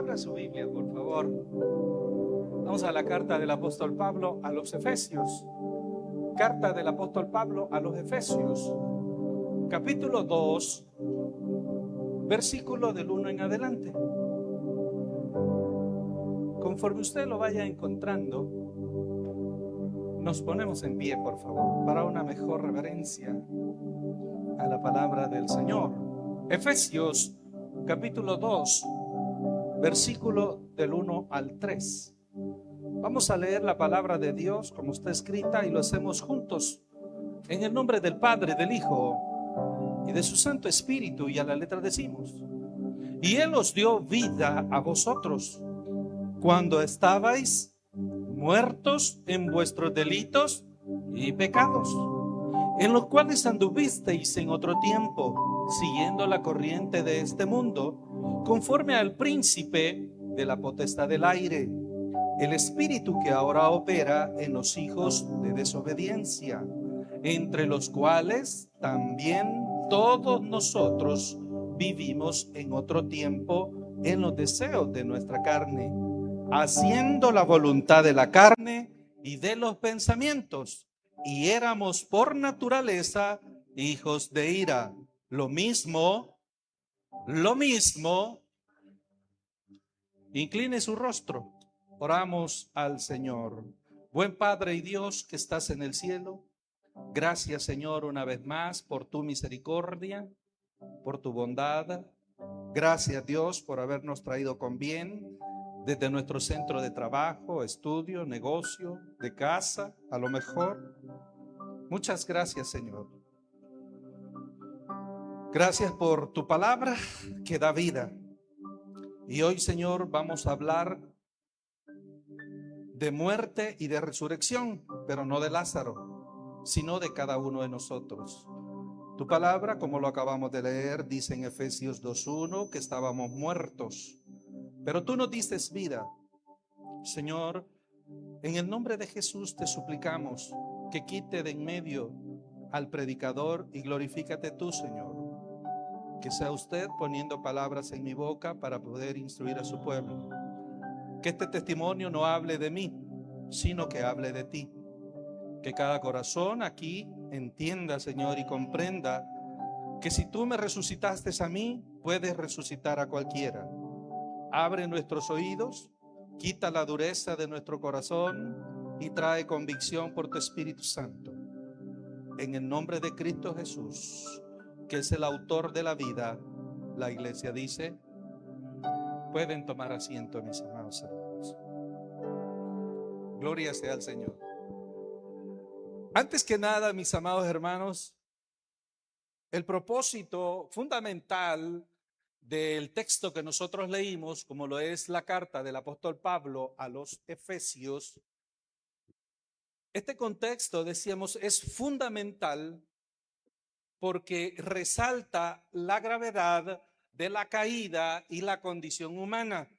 Abra su Biblia, por favor. Vamos a la carta del apóstol Pablo a los Efesios. Carta del apóstol Pablo a los Efesios, capítulo 2, versículo del 1 en adelante. Conforme usted lo vaya encontrando, nos ponemos en pie, por favor, para una mejor reverencia a la palabra del Señor. Efesios, capítulo 2, versículo del 1 al 3. Vamos a leer la palabra de Dios como está escrita y lo hacemos juntos en el nombre del Padre, del Hijo y de su Santo Espíritu. Y a la letra decimos: y Él os dio vida a vosotros cuando estabais muertos en vuestros delitos y pecados, en los cuales anduvisteis en otro tiempo, siguiendo la corriente de este mundo, conforme al príncipe de la potestad del aire, el espíritu que ahora opera en los hijos de desobediencia, entre los cuales también todos nosotros vivimos en otro tiempo en los deseos de nuestra carne, haciendo la voluntad de la carne y de los pensamientos, y éramos por naturaleza hijos de ira. Lo mismo, incline su rostro. Oramos al Señor. Buen Padre y Dios que estás en el cielo, gracias, Señor, una vez más por tu misericordia, por tu bondad. Gracias, Dios, por habernos traído con bien desde nuestro centro de trabajo, estudio, negocio, de casa, a lo mejor. Muchas gracias, Señor. Gracias por tu palabra que da vida. Y hoy, Señor, vamos a hablar de muerte y de resurrección, pero no de Lázaro, sino de cada uno de nosotros. Tu palabra, como lo acabamos de leer, dice en Efesios 2:1 que estábamos muertos, pero tú nos dices vida. Señor, en el nombre de Jesús te suplicamos que quite de en medio al predicador y glorifícate tú, Señor. Que sea usted poniendo palabras en mi boca para poder instruir a su pueblo. Que este testimonio no hable de mí, sino que hable de ti. Que cada corazón aquí entienda, Señor, y comprenda que si tú me resucitaste a mí, puedes resucitar a cualquiera. Abre nuestros oídos, quita la dureza de nuestro corazón y trae convicción por tu Espíritu Santo. En el nombre de Cristo Jesús, que es el autor de la vida, la iglesia dice: pueden tomar asiento, mis amados hermanos. Gloria sea al Señor. Antes que nada, mis amados hermanos, el propósito fundamental del texto que nosotros leímos, como lo es la carta del apóstol Pablo a los Efesios, este contexto, decíamos, es fundamental porque resalta la gravedad de la caída y la condición humana,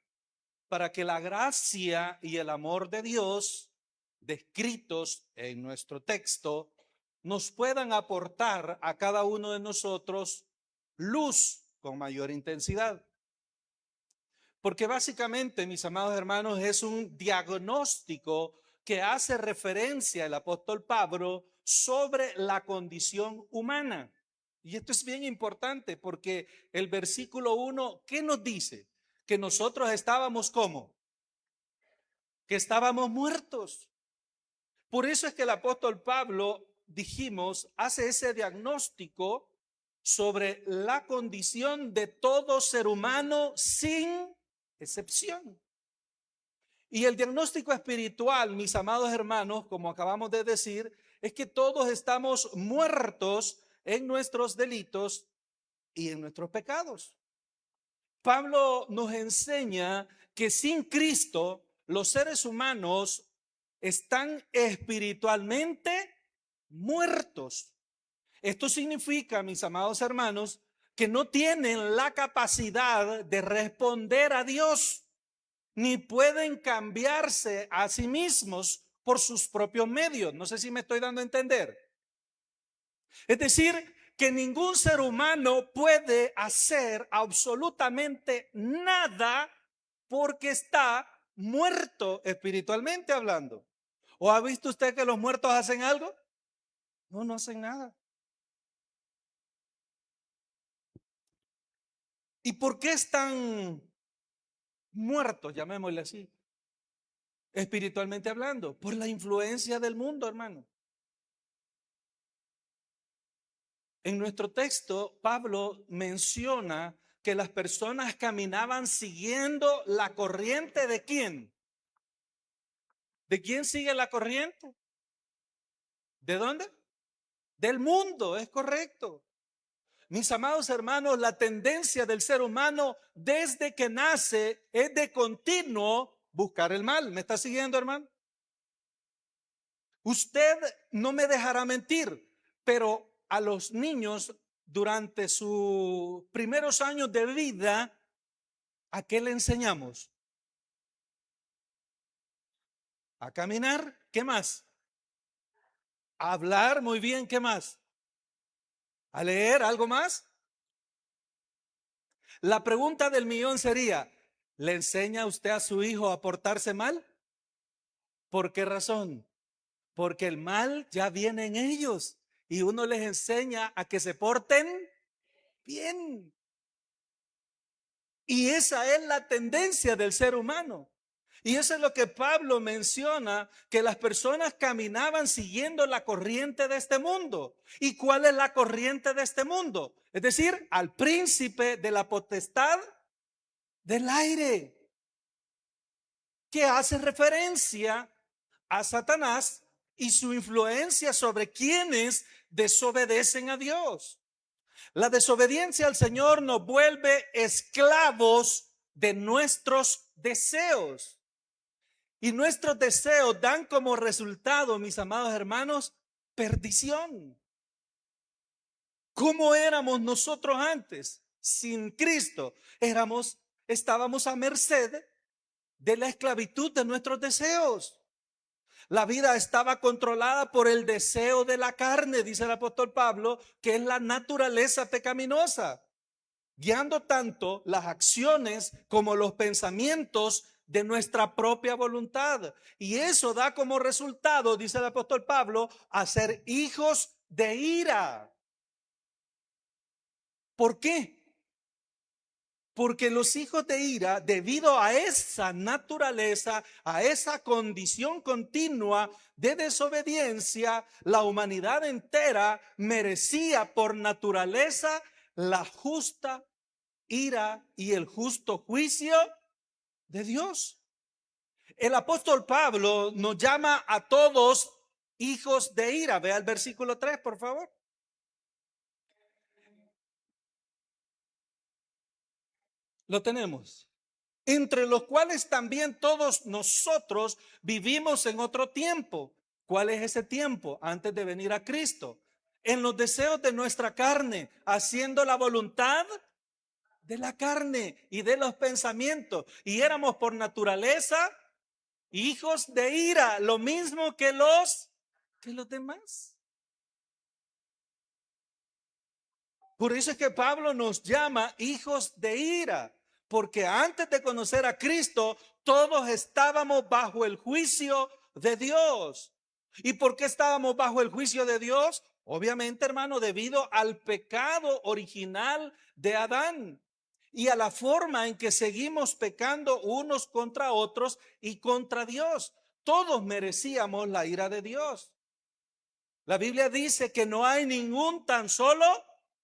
para que la gracia y el amor de Dios, descritos en nuestro texto, nos puedan aportar a cada uno de nosotros luz con mayor intensidad. Porque básicamente, mis amados hermanos, es un diagnóstico que hace referencia el apóstol Pablo sobre la condición humana. Y esto es bien importante porque el versículo 1, ¿qué nos dice? Que nosotros estábamos ¿cómo? Que estábamos muertos. Por eso es que el apóstol Pablo, dijimos, hace ese diagnóstico sobre la condición de todo ser humano sin excepción. Y el diagnóstico espiritual, mis amados hermanos, como acabamos de decir, es que todos estamos muertos en nuestros delitos y en nuestros pecados. Pablo nos enseña que sin Cristo los seres humanos están espiritualmente muertos. Esto significa, mis amados hermanos, que no tienen la capacidad de responder a Dios, ni pueden cambiarse a sí mismos por sus propios medios. No sé si me estoy dando a entender. Es decir, que ningún ser humano puede hacer absolutamente nada porque está muerto espiritualmente hablando. ¿O ha visto usted que los muertos hacen algo? No, no hacen nada. ¿Y por qué están muertos, llamémosle así, espiritualmente hablando? Por la influencia del mundo, hermano. En nuestro texto, Pablo menciona que las personas caminaban siguiendo la corriente de ¿quién? ¿De quién sigue la corriente? ¿De dónde? Del mundo, es correcto. Mis amados hermanos, la tendencia del ser humano desde que nace es de continuo buscar el mal. ¿Me está siguiendo, hermano? Usted no me dejará mentir, pero a los niños durante sus primeros años de vida, ¿a qué le enseñamos? A caminar, ¿qué más? A hablar, muy bien, ¿qué más? A leer, ¿algo más? La pregunta del millón sería, ¿le enseña usted a su hijo a portarse mal? ¿Por qué razón? Porque el mal ya viene en ellos y uno les enseña a que se porten bien. Y esa es la tendencia del ser humano. Y eso es lo que Pablo menciona, que las personas caminaban siguiendo la corriente de este mundo. ¿Y cuál es la corriente de este mundo? Es decir, al príncipe de la potestad del aire, que hace referencia a Satanás y su influencia sobre quienes desobedecen a Dios. La desobediencia al Señor nos vuelve esclavos de nuestros deseos. Y nuestros deseos dan como resultado, mis amados hermanos, perdición. ¿Cómo éramos nosotros antes? Sin Cristo, estábamos a merced de la esclavitud de nuestros deseos. La vida estaba controlada por el deseo de la carne, dice el apóstol Pablo, que es la naturaleza pecaminosa, guiando tanto las acciones como los pensamientos de nuestra propia voluntad. Y eso da como resultado, dice el apóstol Pablo, a ser hijos de ira. ¿Por qué? Porque los hijos de ira, debido a esa naturaleza, a esa condición continua de desobediencia, la humanidad entera merecía por naturaleza la justa ira y el justo juicio de Dios. El apóstol Pablo nos llama a todos hijos de ira. Vea el versículo 3, por favor. Lo tenemos. Entre los cuales también todos nosotros vivimos en otro tiempo. ¿Cuál es ese tiempo? Antes de venir a Cristo. En los deseos de nuestra carne, haciendo la voluntad de la carne y de los pensamientos. Y éramos por naturaleza hijos de ira, lo mismo que los demás. Por eso es que Pablo nos llama hijos de ira, porque antes de conocer a Cristo, todos estábamos bajo el juicio de Dios. ¿Y por qué estábamos bajo el juicio de Dios? Obviamente, hermano, debido al pecado original de Adán y a la forma en que seguimos pecando unos contra otros y contra Dios. Todos merecíamos la ira de Dios. La Biblia dice que no hay ningún tan solo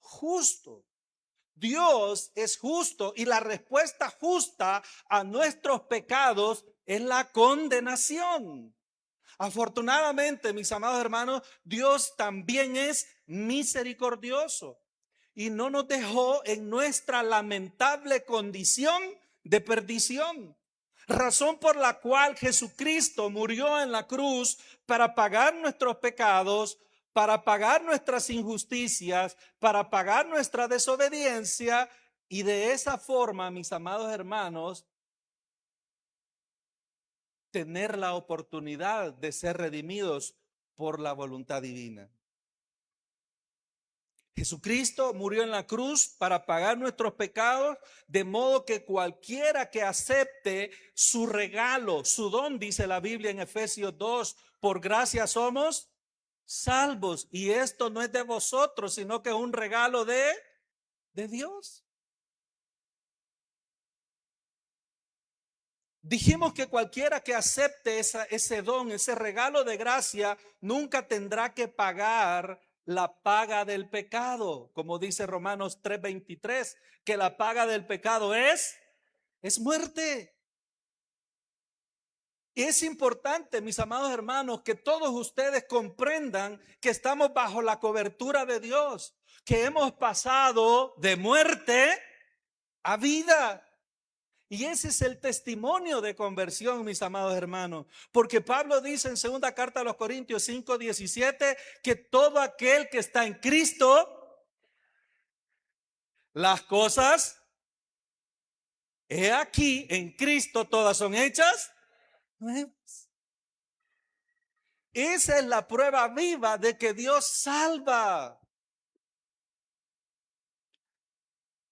justo. Dios es justo y la respuesta justa a nuestros pecados es la condenación. Afortunadamente, mis amados hermanos, Dios también es misericordioso y no nos dejó en nuestra lamentable condición de perdición. Razón por la cual Jesucristo murió en la cruz para pagar nuestros pecados, para pagar nuestras injusticias, para pagar nuestra desobediencia y de esa forma, mis amados hermanos, tener la oportunidad de ser redimidos por la voluntad divina. Jesucristo murió en la cruz para pagar nuestros pecados, de modo que cualquiera que acepte su regalo, su don, dice la Biblia en Efesios 2, por gracia somos salvos. Y esto no es de vosotros, sino que es un regalo de Dios. Dijimos que cualquiera que acepte ese don, ese regalo de gracia, nunca tendrá que pagar la paga del pecado, como dice Romanos 3:23, que la paga del pecado es muerte. Y es importante, mis amados hermanos, que todos ustedes comprendan que estamos bajo la cobertura de Dios, que hemos pasado de muerte a vida. Y ese es el testimonio de conversión, mis amados hermanos. Porque Pablo dice en segunda carta a los Corintios 5:17 que todo aquel que está en Cristo, las cosas, he aquí, en Cristo todas son hechas nuevas. Esa es la prueba viva de que Dios salva.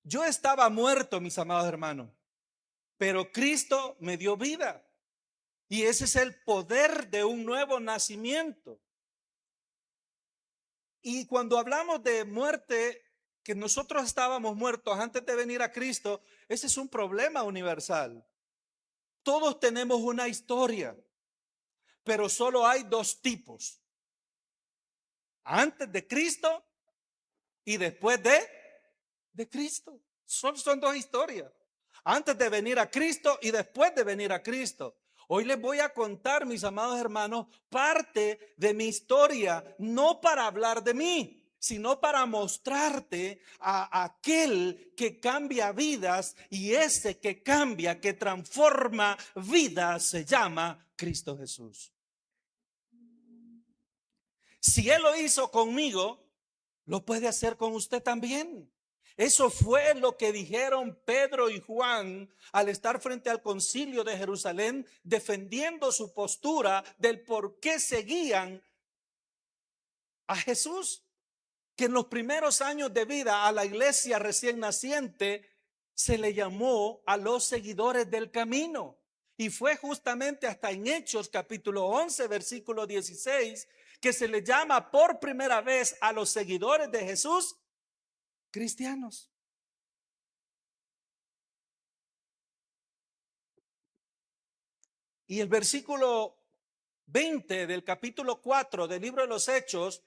Yo estaba muerto, mis amados hermanos, pero Cristo me dio vida. Y ese es el poder de un nuevo nacimiento. Y cuando hablamos de muerte, que nosotros estábamos muertos antes de venir a Cristo, ese es un problema universal. Todos tenemos una historia, pero solo hay dos tipos: antes de Cristo y después de Cristo. Son dos historias: antes de venir a Cristo y después de venir a Cristo. Hoy les voy a contar, mis amados hermanos, parte de mi historia, no para hablar de mí, sino para mostrarte a aquel que cambia vidas, y ese que cambia, que transforma vidas, se llama Cristo Jesús. Si Él lo hizo conmigo, lo puede hacer con usted también. Eso fue lo que dijeron Pedro y Juan al estar frente al concilio de Jerusalén, defendiendo su postura del por qué seguían a Jesús. Que en los primeros años de vida a la iglesia recién naciente se le llamó a los seguidores del camino. Y fue justamente hasta en Hechos capítulo 11 versículo 16 que se le llama por primera vez a los seguidores de Jesús cristianos. Y el versículo 20 del capítulo 4 del libro de los Hechos,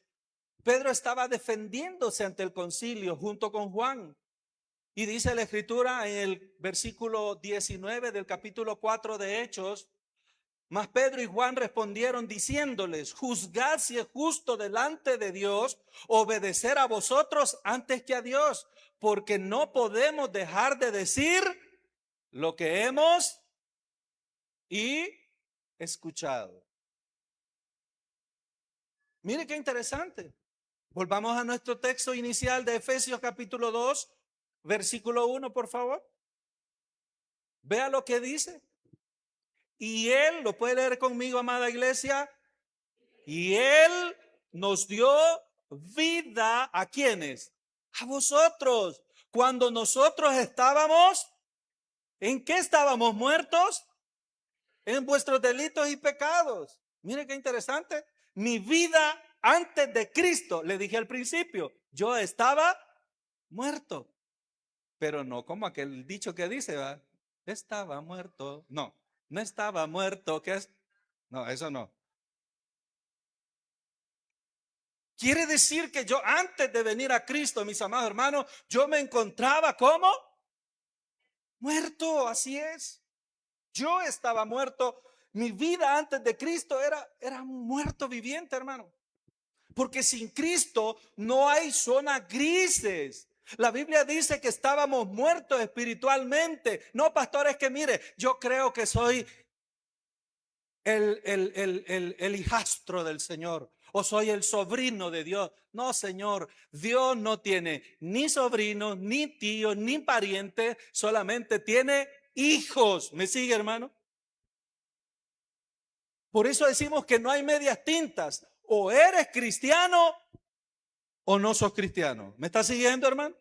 Pedro estaba defendiéndose ante el concilio junto con Juan. Y dice la escritura en el versículo 19 del capítulo 4 de Hechos: mas Pedro y Juan respondieron diciéndoles: juzgad si es justo delante de Dios obedecer a vosotros antes que a Dios, porque no podemos dejar de decir lo que hemos y escuchado. Mire qué interesante. Volvamos a nuestro texto inicial de Efesios capítulo 2, versículo 1, por favor. Vea lo que dice. Y Él, lo puede leer conmigo, amada iglesia, y Él nos dio vida. ¿A quiénes? A vosotros. Cuando nosotros estábamos, ¿en qué estábamos muertos? En vuestros delitos y pecados. Mire qué interesante. Mi vida antes de Cristo, le dije al principio, yo estaba muerto. Pero no como aquel dicho que dice, ¿va? Estaba muerto. No, no estaba muerto. ¿Qué es? No, eso no. Quiere decir que yo antes de venir a Cristo, mis amados hermanos, yo me encontraba como muerto. Así es. Yo estaba muerto. Mi vida antes de Cristo era un muerto viviente, hermano. Porque sin Cristo no hay zonas grises. La Biblia dice que estábamos muertos espiritualmente. No, pastor, es que mire, yo creo que soy el hijastro del Señor, o soy el sobrino de Dios. No, Señor, Dios no tiene ni sobrinos, ni tíos, ni parientes, solamente tiene hijos. ¿Me sigue, hermano? Por eso decimos que no hay medias tintas. O eres cristiano o no sos cristiano. ¿Me está siguiendo, hermano?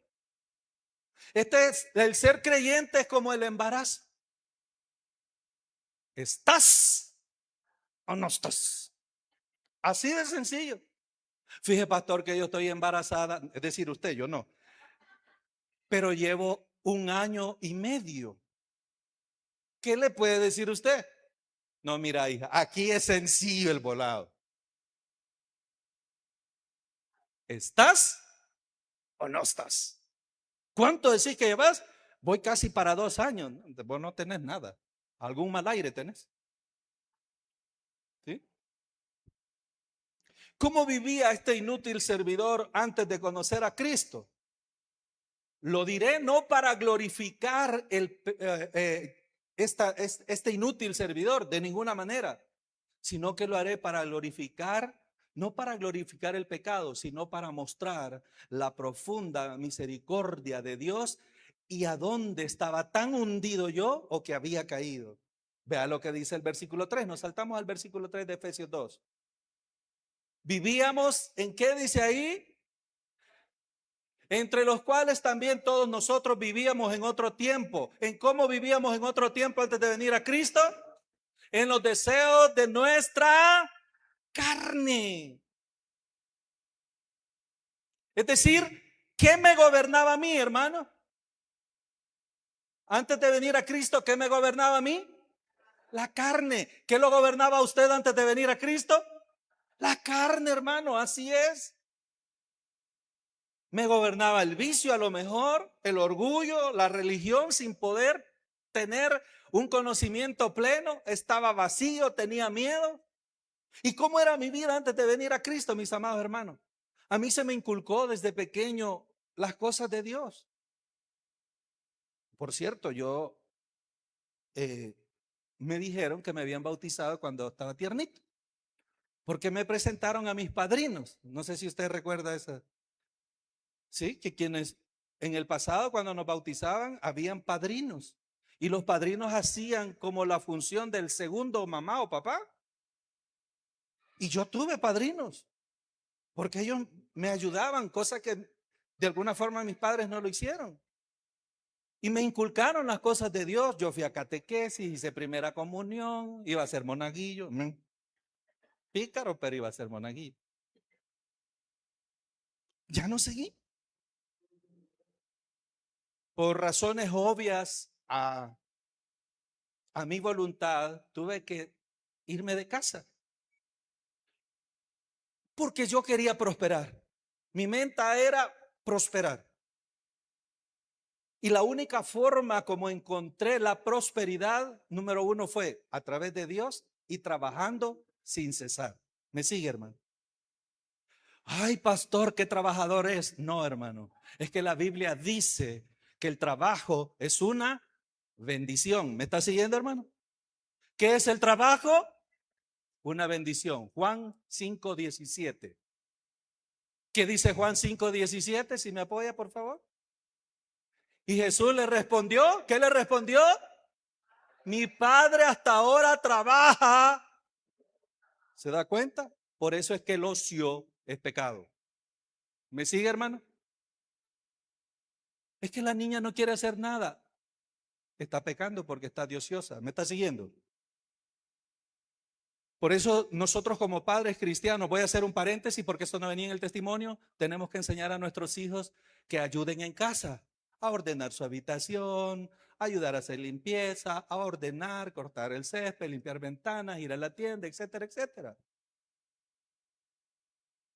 El ser creyente es como el embarazo. ¿Estás o no estás? Así de sencillo. Fíjese, pastor, que yo estoy embarazada, es decir, usted, yo no, pero llevo 1 año y medio. ¿Qué le puede decir usted? No, mira, hija, aquí es sencillo el volado. ¿Estás o no estás? ¿Cuánto decís que llevas? Voy casi para 2 años. Vos no tenés nada. Algún mal aire tenés. ¿Sí? ¿Cómo vivía este inútil servidor antes de conocer a Cristo? Lo diré no para glorificar este inútil servidor de ninguna manera, sino que lo haré para glorificar, no para glorificar el pecado, sino para mostrar la profunda misericordia de Dios y a dónde estaba tan hundido yo o que había caído. Vea lo que dice el versículo 3. Nos saltamos al versículo 3 de Efesios 2. Vivíamos, ¿en qué dice ahí? Entre los cuales también todos nosotros vivíamos en otro tiempo. ¿En cómo vivíamos en otro tiempo antes de venir a Cristo? En los deseos de nuestra carne. Es decir, ¿qué me gobernaba a mí, hermano? Antes de venir a Cristo, ¿qué me gobernaba a mí? La carne. ¿Qué lo gobernaba a usted antes de venir a Cristo? La carne, hermano, así es. Me gobernaba el vicio, a lo mejor, el orgullo, la religión, sin poder tener un conocimiento pleno. Estaba vacío, tenía miedo. ¿Y cómo era mi vida antes de venir a Cristo, mis amados hermanos? A mí se me inculcó desde pequeño las cosas de Dios. Por cierto, eh, me dijeron que me habían bautizado cuando estaba tiernito, porque me presentaron a mis padrinos. No sé si usted recuerda eso. Sí, que quienes en el pasado cuando nos bautizaban habían padrinos y los padrinos hacían como la función del segundo mamá o papá. Y yo tuve padrinos porque ellos me ayudaban, cosa que de alguna forma mis padres no lo hicieron. Y me inculcaron las cosas de Dios. Yo fui a catequesis, hice primera comunión, iba a ser monaguillo. Pícaro, pero iba a ser monaguillo. Ya no seguí. Por razones obvias a mi voluntad, tuve que irme de casa. Porque yo quería prosperar. Mi meta era prosperar. Y la única forma como encontré la prosperidad, número uno, fue a través de Dios y trabajando sin cesar. ¿Me sigue, hermano? Ay, pastor, qué trabajador es. No, hermano. Es que la Biblia dice que el trabajo es una bendición. ¿Me está siguiendo, hermano? ¿Qué es el trabajo? Una bendición. Juan 5:17. ¿Qué dice Juan 5:17? Si me apoya, por favor. Y Jesús le respondió, ¿qué le respondió? Mi padre hasta ahora trabaja. ¿Se da cuenta? Por eso es que el ocio es pecado. ¿Me sigue, hermano? Es que la niña no quiere hacer nada. Está pecando porque está de ociosa. ¿Me está siguiendo? Por eso nosotros como padres cristianos, voy a hacer un paréntesis porque esto no venía en el testimonio, tenemos que enseñar a nuestros hijos que ayuden en casa, a ordenar su habitación, ayudar a hacer limpieza, a ordenar, cortar el césped, limpiar ventanas, ir a la tienda, etcétera, etcétera.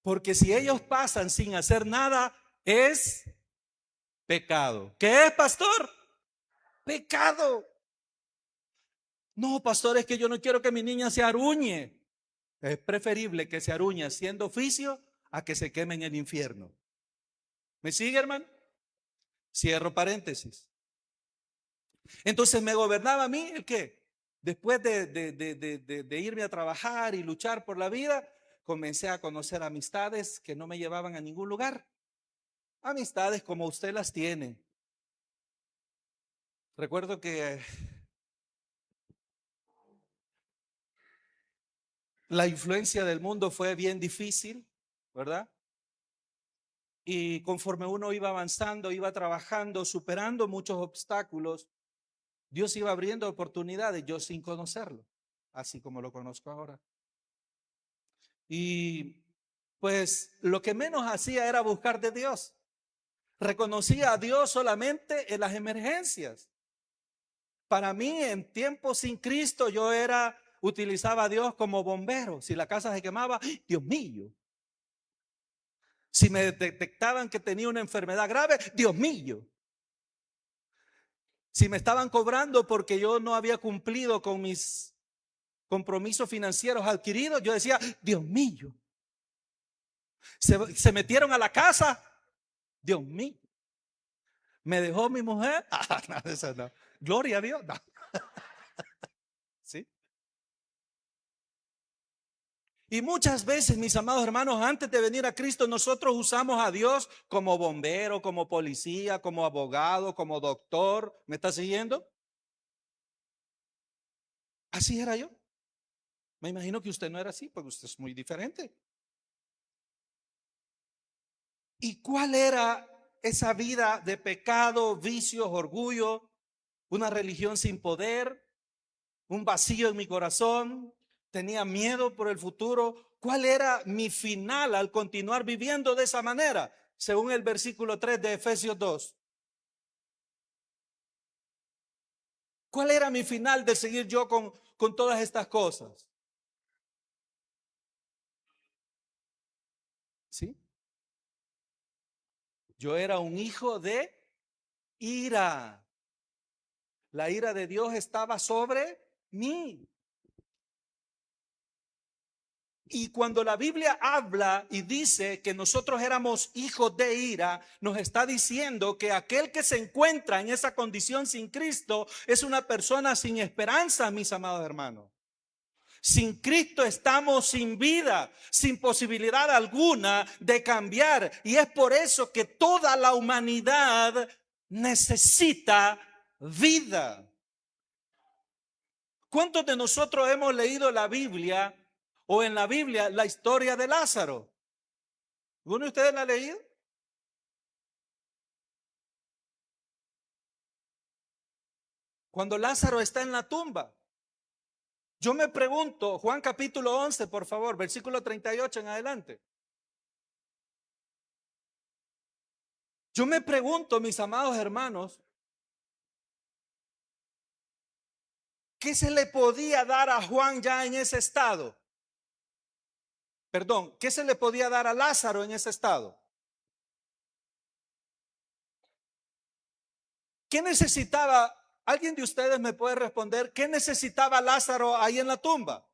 Porque si ellos pasan sin hacer nada, es pecado. ¿Qué es, pastor? Pecado. No, pastor, es que yo no quiero que mi niña se aruñe. Es preferible que se aruñe haciendo oficio a que se queme en el infierno. ¿Me sigue, hermano? Cierro paréntesis. Entonces me gobernaba a mí el qué. Después de irme a trabajar y luchar por la vida, comencé a conocer amistades que no me llevaban a ningún lugar. Amistades como usted las tiene. Recuerdo que la influencia del mundo fue bien difícil, ¿verdad? Y conforme uno iba avanzando, iba trabajando, superando muchos obstáculos, Dios iba abriendo oportunidades, yo sin conocerlo, así como lo conozco ahora. Y pues lo que menos hacía era buscar de Dios. Reconocía a Dios solamente en las emergencias. Para mí, en tiempos sin Cristo, utilizaba a Dios como bombero. Si la casa se quemaba, ¡ay, Dios mío! Si me detectaban que tenía una enfermedad grave, Dios mío. Si me estaban cobrando porque yo no había cumplido con mis compromisos financieros adquiridos, yo decía, Dios mío. Se metieron a la casa, Dios mío. ¿Me dejó mi mujer? Ah, no, eso no. Gloria a Dios. No. ¿Sí? Y muchas veces, mis amados hermanos, antes de venir a Cristo, nosotros usamos a Dios como bombero, como policía, como abogado, como doctor. ¿Me está siguiendo? Así era yo. Me imagino que usted no era así, porque usted es muy diferente. ¿Y cuál era esa vida de pecado, vicios, orgullo, una religión sin poder, un vacío en mi corazón? Tenía miedo por el futuro. ¿Cuál era mi final al continuar viviendo de esa manera? Según el versículo 3 de Efesios 2. ¿Cuál era mi final de seguir yo con todas estas cosas? ¿Sí? Yo era un hijo de ira. La ira de Dios estaba sobre mí. Y cuando la Biblia habla y dice que nosotros éramos hijos de ira, nos está diciendo que aquel que se encuentra en esa condición sin Cristo es una persona sin esperanza, mis amados hermanos. Sin Cristo estamos sin vida, sin posibilidad alguna de cambiar. Y es por eso que toda la humanidad necesita vida. ¿Cuántos de nosotros hemos leído la Biblia o en la Biblia la historia de Lázaro? ¿Alguno de ustedes la ha leído? Cuando Lázaro está en la tumba. Yo me pregunto, Juan capítulo 11, por favor, versículo 38 en adelante. Yo me pregunto, mis amados hermanos, ¿qué se le podía dar a Juan ya en ese estado? Perdón, ¿qué se le podía dar a Lázaro en ese estado? ¿Qué necesitaba? ¿Alguien de ustedes me puede responder? ¿Qué necesitaba Lázaro ahí en la tumba?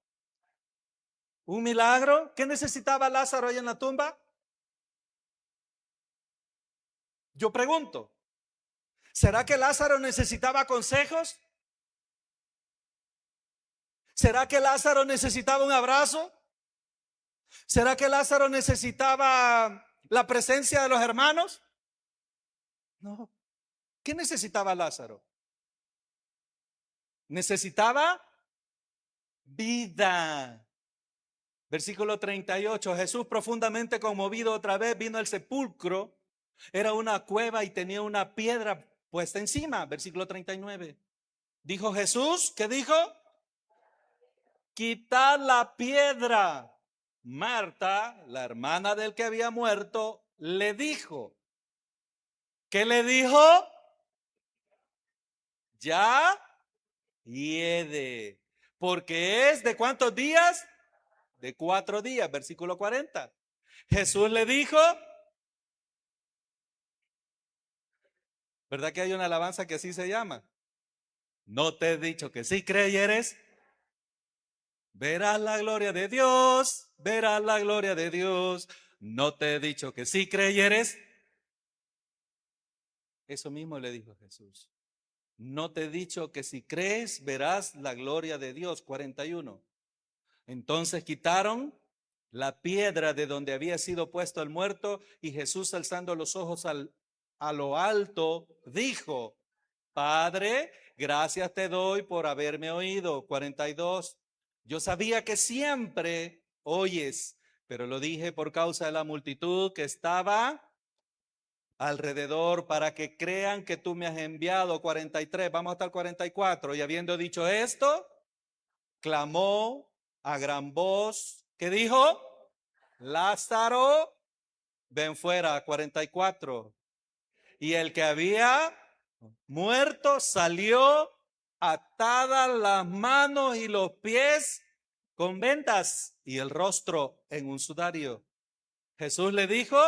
¿Un milagro? ¿Qué necesitaba Lázaro ahí en la tumba? Yo pregunto, ¿será que Lázaro necesitaba consejos? ¿Será que Lázaro necesitaba un abrazo? ¿Será que Lázaro necesitaba la presencia de los hermanos? No. ¿Qué necesitaba Lázaro? Necesitaba vida. Versículo 38. Jesús, profundamente conmovido, otra vez vino al sepulcro. Era una cueva y tenía una piedra puesta encima. Versículo 39. Dijo Jesús, ¿qué dijo? Quitad la piedra. Marta, la hermana del que había muerto, le dijo. ¿Qué le dijo? Ya hiede. Porque es de ¿cuántos días? De 4 días, versículo 40. Jesús le dijo, ¿verdad que hay una alabanza que así se llama? No te he dicho que si creyeres, verás la gloria de Dios, verás la gloria de Dios. No te he dicho que si creyeres. Eso mismo le dijo Jesús. No te he dicho que si crees, verás la gloria de Dios. 41. Entonces quitaron la piedra de donde había sido puesto el muerto y Jesús, alzando los ojos a lo alto, dijo, Padre, gracias te doy por haberme oído. 42. Yo sabía que siempre oyes, pero lo dije por causa de la multitud que estaba alrededor para que crean que tú me has enviado. 43, vamos hasta el 44. Y habiendo dicho esto, clamó a gran voz. ¿Qué dijo? Lázaro, ven fuera. 44. Y el que había muerto salió, atadas las manos y los pies con vendas y el rostro en un sudario. Jesús le dijo,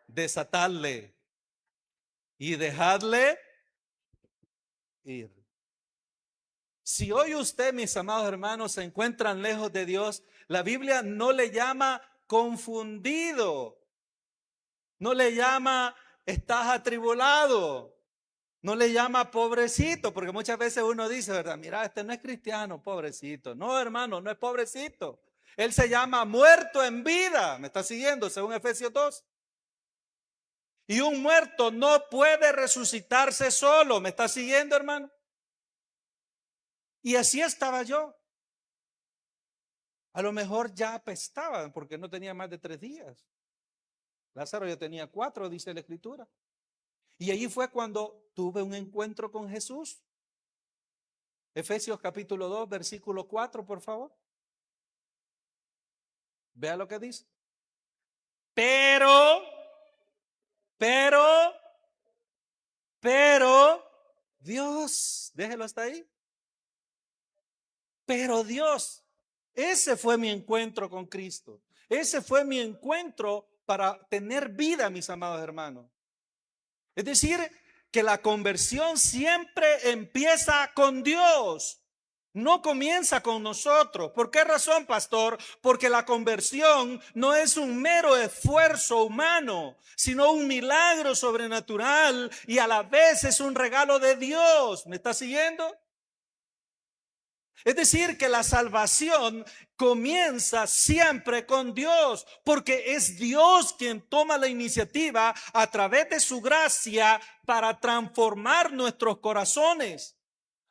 desatadle y dejadle ir. Si hoy usted, mis amados hermanos, se encuentran lejos de Dios, la Biblia no le llama confundido, no le llama estás atribulado, no le llama pobrecito, porque muchas veces uno dice, ¿verdad? Mira, este no es cristiano, pobrecito. No, hermano, no es pobrecito. Él se llama muerto en vida. ¿Me está siguiendo? Según Efesios 2. Y un muerto no puede resucitarse solo. ¿Me está siguiendo, hermano? Y así estaba yo. A lo mejor ya apestaba porque no tenía más de 3 días. Lázaro ya tenía 4, dice la Escritura. Y allí fue cuando tuve un encuentro con Jesús. Efesios capítulo 2, versículo 4, por favor. Vea lo que dice. Pero, Dios, déjelo hasta ahí. Pero Dios, ese fue mi encuentro con Cristo. Ese fue mi encuentro para tener vida, mis amados hermanos. Es decir, que la conversión siempre empieza con Dios. No comienza con nosotros. ¿Por qué razón, pastor? Porque la conversión no es un mero esfuerzo humano, sino un milagro sobrenatural y a la vez es un regalo de Dios. ¿Me está siguiendo? Es decir, que la salvación comienza siempre con Dios, porque es Dios quien toma la iniciativa a través de su gracia para transformar nuestros corazones,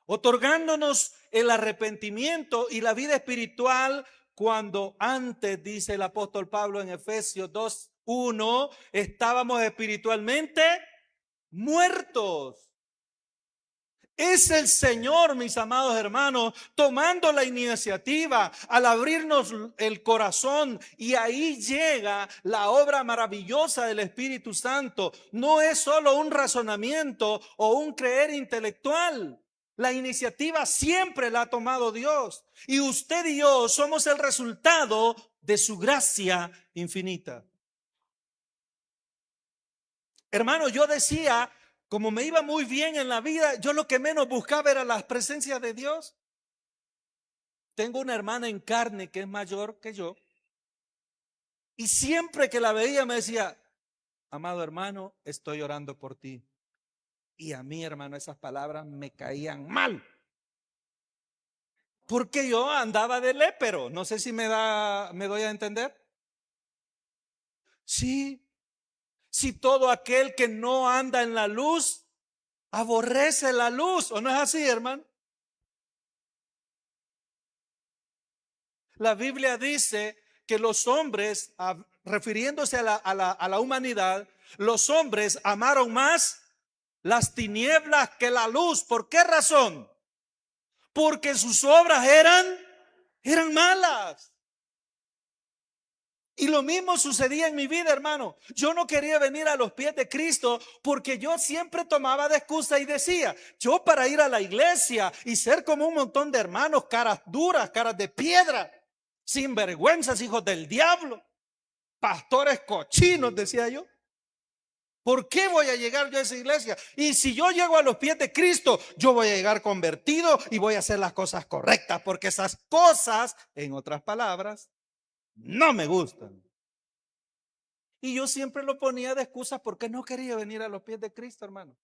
otorgándonos el arrepentimiento y la vida espiritual cuando antes, dice el apóstol Pablo en Efesios 2:1, estábamos espiritualmente muertos. Es el Señor, mis amados hermanos, tomando la iniciativa al abrirnos el corazón, y ahí llega la obra maravillosa del Espíritu Santo. No es solo un razonamiento o un creer intelectual. La iniciativa siempre la ha tomado Dios, y usted y yo somos el resultado de su gracia infinita. Hermano, yo decía, como me iba muy bien en la vida, yo lo que menos buscaba era la presencia de Dios. Tengo una hermana en carne que es mayor que yo, y siempre que la veía me decía, amado hermano, estoy orando por ti. Y a mí, hermano, esas palabras me caían mal, porque yo andaba de lépero. No sé si me doy a entender. Sí, si todo aquel que no anda en la luz aborrece la luz, ¿o no es así, hermano? La Biblia dice que los hombres, refiriéndose a la humanidad, los hombres amaron más las tinieblas que la luz. ¿Por qué razón? Porque sus obras eran malas. Y lo mismo sucedía en mi vida, hermano. Yo no quería venir a los pies de Cristo porque yo siempre tomaba de excusa y decía, yo para ir a la iglesia y ser como un montón de hermanos, caras duras, caras de piedra, sinvergüenzas, hijos del diablo, pastores cochinos, decía yo. ¿Por qué voy a llegar yo a esa iglesia? Y si yo llego a los pies de Cristo, yo voy a llegar convertido y voy a hacer las cosas correctas, porque esas cosas, en otras palabras, no me gustan. Y yo siempre lo ponía de excusa porque no quería venir a los pies de Cristo, hermano.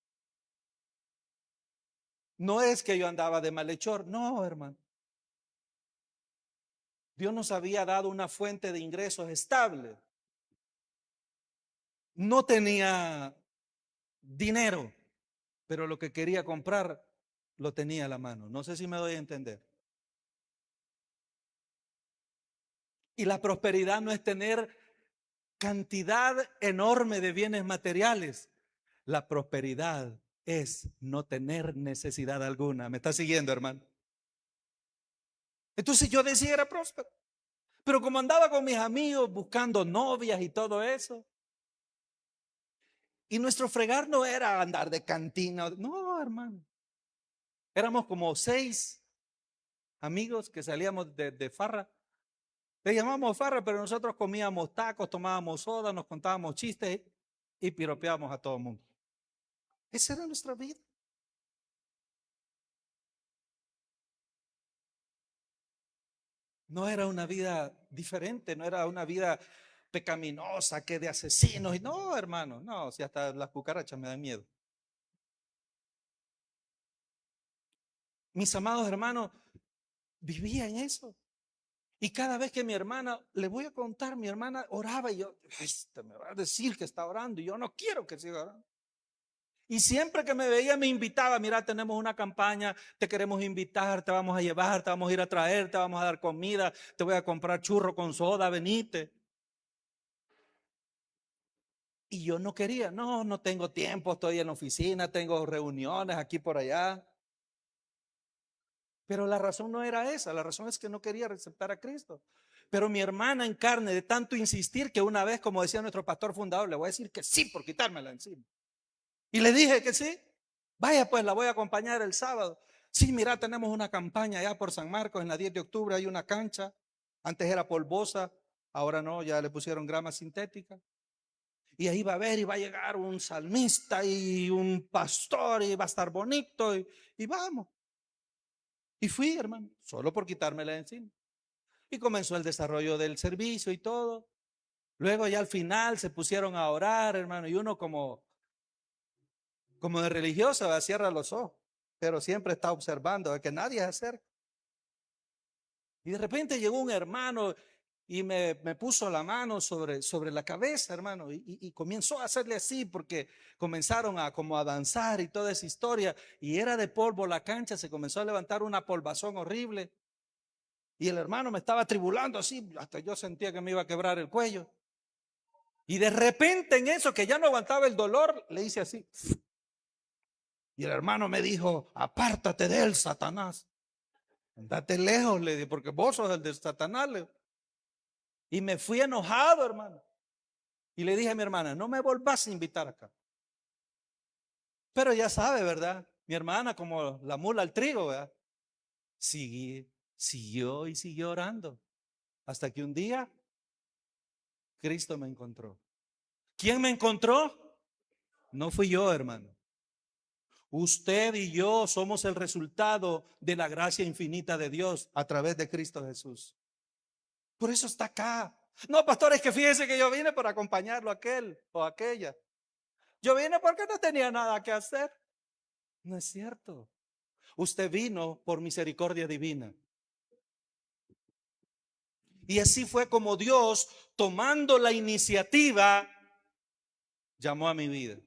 No es que yo andaba de malhechor, no, hermano. Dios nos había dado una fuente de ingresos estable. No tenía dinero, pero lo que quería comprar lo tenía a la mano. No sé si me doy a entender. Y la prosperidad no es tener cantidad enorme de bienes materiales. La prosperidad es no tener necesidad alguna. ¿Me está siguiendo, hermano? Entonces yo decía era próspero. Pero como andaba con mis amigos buscando novias y todo eso, y nuestro fregar no era andar de cantina, no, hermano. Éramos como 6 amigos que salíamos de farra. Le llamamos farra, pero nosotros comíamos tacos, tomábamos soda, nos contábamos chistes y piropeábamos a todo el mundo. Esa era nuestra vida. No era una vida diferente, no era una vida pecaminosa, que de asesinos. No, hermano, no, si hasta las cucarachas me dan miedo. Mis amados hermanos, vivía en eso. Y cada vez que mi hermana, le voy a contar, mi hermana oraba y yo, este me va a decir que está orando y yo no quiero que siga orando. Y siempre que me veía me invitaba, mira, tenemos una campaña, te queremos invitar, te vamos a llevar, te vamos a ir a traer, te vamos a dar comida, te voy a comprar churro con soda, venite. Y yo no quería, no tengo tiempo, estoy en la oficina, tengo reuniones aquí por allá. Pero la razón no era esa, la razón es que no quería aceptar a Cristo. Pero mi hermana en carne, de tanto insistir, que una vez, como decía nuestro pastor fundador, le voy a decir que sí por quitármela encima. Y le dije que sí. Vaya, pues la voy a acompañar el sábado. Sí, mira, tenemos una campaña allá por San Marcos, en la 10 de octubre hay una cancha. Antes era polvosa, ahora no, ya le pusieron grama sintética. Y ahí va a haber y va a llegar un salmista y un pastor y va a estar bonito y vamos. Y fui, hermano, solo por quitármela de encima. Y comenzó el desarrollo del servicio y todo. Luego ya al final se pusieron a orar, hermano, y uno como de religioso, cierra los ojos, pero siempre está observando a que nadie se acerca. Y de repente llegó un hermano y me puso la mano sobre la cabeza, hermano, y comenzó a hacerle así porque comenzaron como a danzar y toda esa historia. Y era de polvo la cancha, se comenzó a levantar una polvazón horrible. Y el hermano me estaba tribulando así, hasta yo sentía que me iba a quebrar el cuello. Y de repente en eso que ya no aguantaba el dolor, le hice así. Y el hermano me dijo, apártate de él, Satanás. Andate lejos, le dije, porque vos sos el de Satanás. Y me fui enojado, hermano. Y le dije a mi hermana, no me volvás a invitar acá. Pero ya sabe, ¿verdad? Mi hermana, como la mula al trigo, ¿verdad? Siguió y siguió orando. Hasta que un día Cristo me encontró. ¿Quién me encontró? No fui yo, hermano. Usted y yo somos el resultado de la gracia infinita de Dios a través de Cristo Jesús. Por eso está acá. No, pastor, es que fíjese que yo vine para acompañarlo a aquel o a aquella. Yo vine porque no tenía nada que hacer. No es cierto. Usted vino por misericordia divina. Y así fue como Dios, tomando la iniciativa, llamó a mi vida.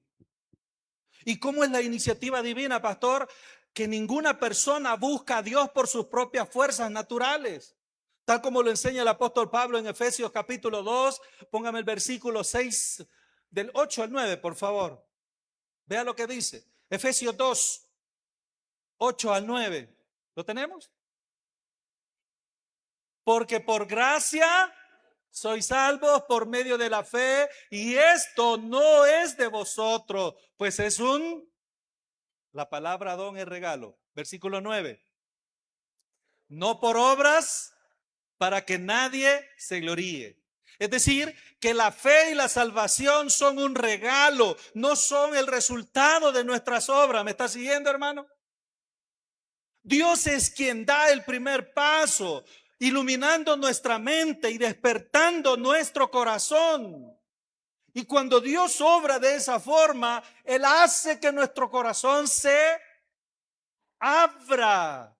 ¿Y cómo es la iniciativa divina, pastor? Que ninguna persona busca a Dios por sus propias fuerzas naturales. Tal como lo enseña el apóstol Pablo en Efesios capítulo 2. Póngame el versículo 6 del 8 al 9, por favor. Vea lo que dice. Efesios 2, 8 al 9. ¿Lo tenemos? Porque por gracia sois salvos por medio de la fe, y esto no es de vosotros, pues es la palabra don es regalo. Versículo 9. No por obras, para que nadie se gloríe. Es decir, que la fe y la salvación son un regalo, no son el resultado de nuestras obras. ¿Me está siguiendo, hermano? Dios es quien da el primer paso, iluminando nuestra mente y despertando nuestro corazón. Y cuando Dios obra de esa forma, Él hace que nuestro corazón se abra.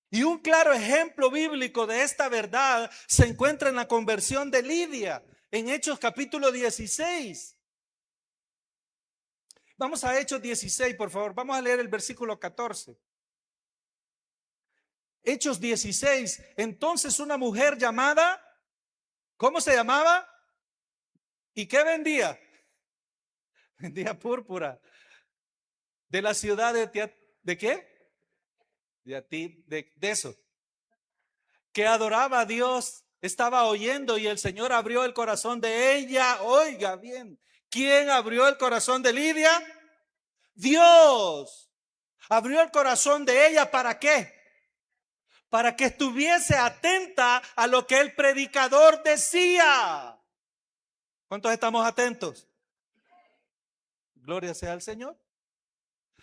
Y un claro ejemplo bíblico de esta verdad se encuentra en la conversión de Lidia, en Hechos capítulo 16. Vamos a Hechos 16, por favor. Vamos a leer el versículo 14. Hechos 16. Entonces una mujer llamada, ¿cómo se llamaba? ¿Y qué vendía? Vendía púrpura. De la ciudad ¿de qué? De eso. Que adoraba a Dios, estaba oyendo y el Señor abrió el corazón de ella. Oiga bien, ¿quién abrió el corazón de Lidia? Dios. Abrió el corazón de ella, ¿para qué? Para que estuviese atenta a lo que el predicador decía. ¿Cuántos estamos atentos? Gloria sea al Señor.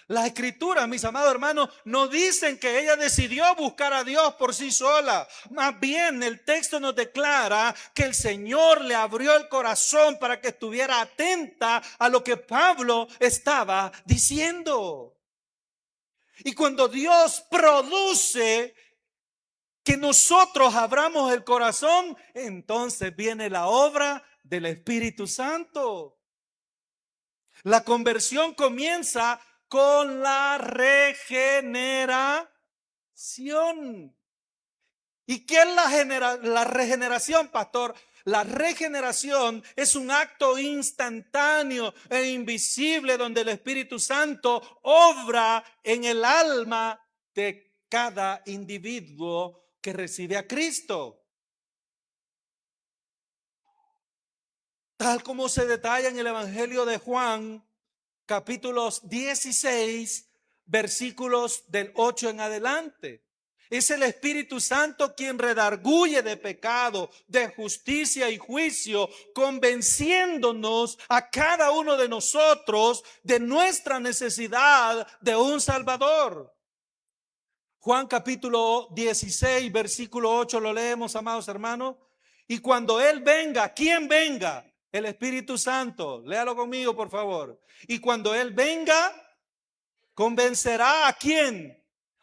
Las escrituras, mis amados hermanos, no dicen que ella decidió buscar a Dios por sí sola. Más bien, el texto nos declara que el Señor le abrió el corazón para que estuviera atenta a lo que Pablo estaba diciendo. Y cuando Dios produce que nosotros abramos el corazón, entonces viene la obra del Espíritu Santo. La conversión comienza con la regeneración. ¿Y qué es la regeneración, pastor? La regeneración es un acto instantáneo e invisible donde el Espíritu Santo obra en el alma de cada individuo que recibe a Cristo. Tal como se detalla en el Evangelio de Juan, capítulos 16, versículos del 8 en adelante. Es el Espíritu Santo quien redarguye de pecado, de justicia y juicio, convenciéndonos a cada uno de nosotros de nuestra necesidad de un Salvador. Juan capítulo 16, versículo 8, lo leemos, amados hermanos. Y cuando Él venga, ¿quién venga? El Espíritu Santo. Léalo conmigo, por favor. Y cuando Él venga, convencerá ¿a quién?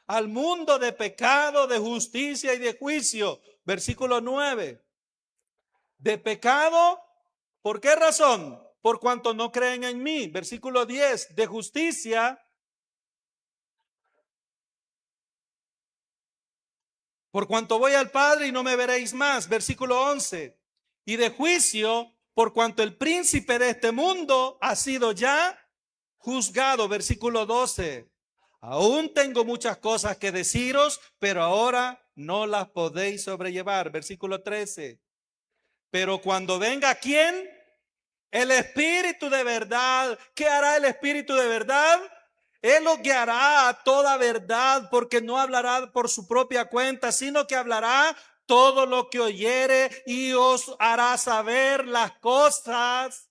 Al mundo de pecado, de justicia y de juicio. Versículo 9. De pecado, ¿por qué razón? Por cuanto no creen en mí. Versículo 10. De justicia, por cuanto voy al Padre y no me veréis más. Versículo 11. Y de juicio, por cuanto el príncipe de este mundo ha sido ya juzgado. Versículo 12. Aún tengo muchas cosas que deciros, pero ahora no las podéis sobrellevar. Versículo 13. Pero cuando venga, ¿quién? El Espíritu de verdad. ¿Qué hará el Espíritu de verdad? Él los guiará a toda verdad, porque no hablará por su propia cuenta, sino que hablará todo lo que oyere y os hará saber las cosas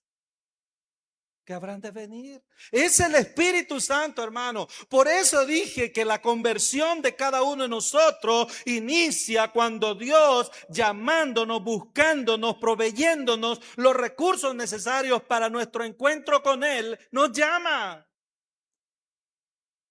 que habrán de venir. Es el Espíritu Santo, hermano. Por eso dije que la conversión de cada uno de nosotros inicia cuando Dios, llamándonos, buscándonos, proveyéndonos los recursos necesarios para nuestro encuentro con Él, nos llama.